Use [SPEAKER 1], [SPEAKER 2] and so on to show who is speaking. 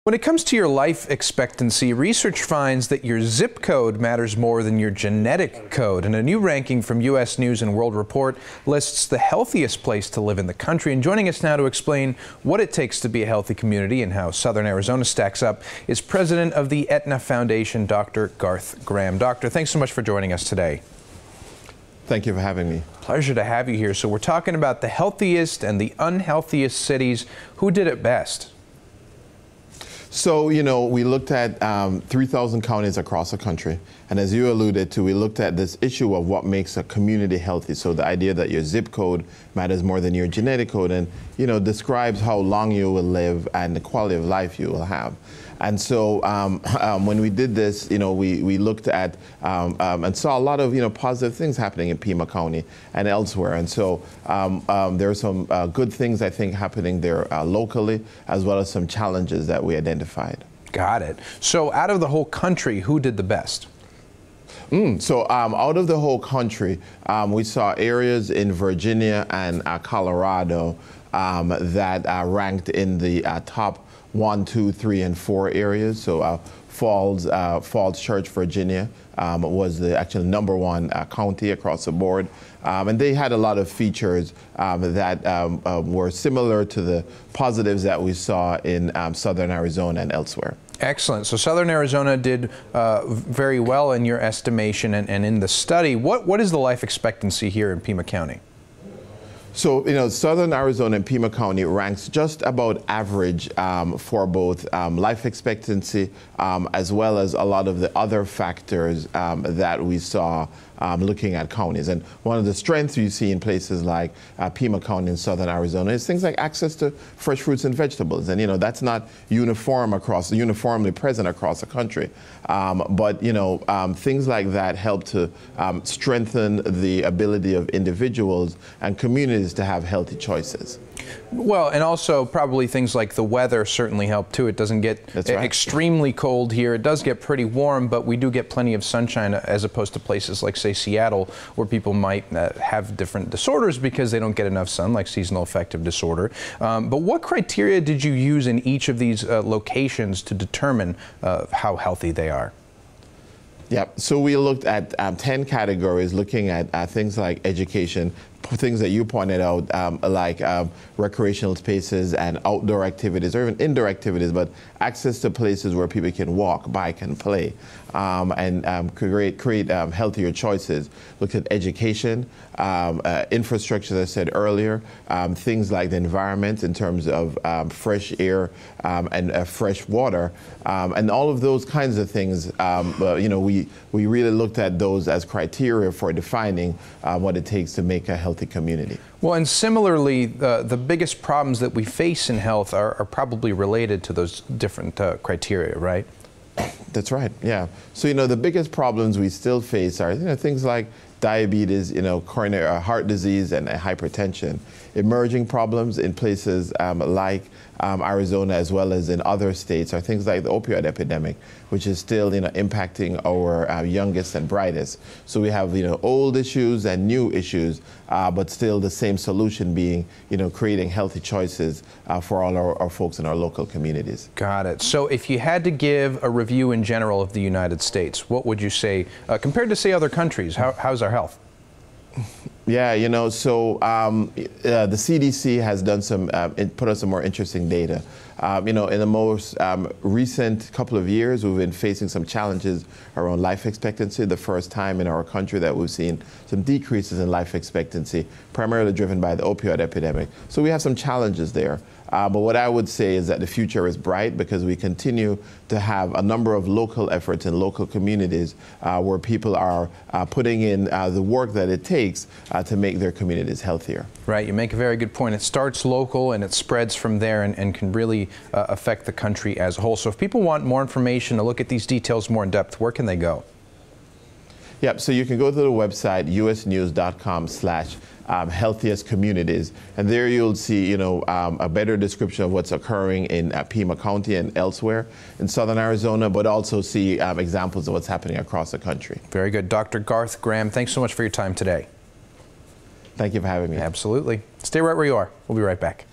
[SPEAKER 1] When it comes to your life expectancy, research finds that your zip code matters more than your genetic code. And a new ranking from U.S. News and World Report lists the healthiest place to live in the country. And joining us now to explain what it takes to be a healthy community and how Southern Arizona stacks up is President of the Aetna Foundation, Dr. Garth Graham. Doctor, thanks so much for joining us today.
[SPEAKER 2] Thank you for having me.
[SPEAKER 1] Pleasure to have you here. So we're talking about the healthiest and the unhealthiest cities. Who did it best?
[SPEAKER 2] So, we looked at 3,000 counties across the country. And as you alluded to, we looked at this issue of what makes a community healthy. So the idea that your zip code matters more than your genetic code and, describes how long you will live and the quality of life you will have. And so when we did this, we looked at and saw a lot of, positive things happening in Pima County and elsewhere. And so there are some good things, I think, happening there locally, as well as some challenges that we identified.
[SPEAKER 1] Got it. So out of the whole country, who did the best?
[SPEAKER 2] So out of the whole country, we saw areas in Virginia and Colorado that ranked in the top 1, 2, 3, and 4 areas. So Falls Church, Virginia was the actual #1 county across the board. And they had a lot of features that were similar to the positives that we saw in Southern Arizona and elsewhere.
[SPEAKER 1] Excellent. So Southern Arizona did very well in your estimation and in the study. What is the life expectancy here in Pima County?
[SPEAKER 2] So, Southern Arizona and Pima County ranks just about average for both life expectancy as well as a lot of the other factors that we saw looking at counties. And one of the strengths you see in places like Pima County in Southern Arizona is things like access to fresh fruits and vegetables. And, that's not uniformly present across the country. But, things like that help to strengthen the ability of individuals and communities to have healthy choices.
[SPEAKER 1] Well, and also probably things like the weather certainly help too. It doesn't get extremely cold here. It does get pretty warm, but we do get plenty of sunshine as opposed to places like, say, Seattle, where people might have different disorders because they don't get enough sun, like seasonal affective disorder. But what criteria did you use in each of these locations to determine how healthy they are?
[SPEAKER 2] Yeah, so we looked at 10 categories looking at things like education, things that you pointed out, like recreational spaces and outdoor activities, or even indoor activities, but access to places where people can walk, bike, and play, and create healthier choices. Looked at education, infrastructure, as I said earlier, things like the environment in terms of fresh air and fresh water, and all of those kinds of things. We really looked at those as criteria for defining what it takes to make a healthy community.
[SPEAKER 1] Well, and similarly, the biggest problems that we face in health are probably related to those different criteria, right?
[SPEAKER 2] That's right, yeah. So, the biggest problems we still face are, things like diabetes, coronary heart disease and hypertension. Emerging problems in places like Arizona as well as in other states are things like the opioid epidemic, which is still impacting our youngest and brightest. So we have old issues and new issues, but still the same solution being creating healthy choices for all our folks in our local communities.
[SPEAKER 1] Got it. So if you had to give a review in general of the United States, what would you say compared to, say, other countries? How's our health?
[SPEAKER 2] Yeah, so the CDC has done put out some more interesting data. In the most recent couple of years, we've been facing some challenges around life expectancy. The first time in our country that we've seen some decreases in life expectancy, primarily driven by the opioid epidemic. So we have some challenges there. But what I would say is that the future is bright because we continue to have a number of local efforts in local communities where people are putting in the work that it takes to make their communities healthier.
[SPEAKER 1] Right, you make a very good point. It starts local and it spreads from there and can really affect the country as a whole. So if people want more information to look at these details more in depth, where can they go?
[SPEAKER 2] Yep, so you can go to the website usnews.com/healthiest communities, and there you'll see a better description of what's occurring in Pima County and elsewhere in Southern Arizona, but also see examples of what's happening across the country.
[SPEAKER 1] Very good. Dr. Garth Graham, thanks so much for your time today.
[SPEAKER 2] Thank you for having me.
[SPEAKER 1] Absolutely. Stay right where you are. We'll be right back.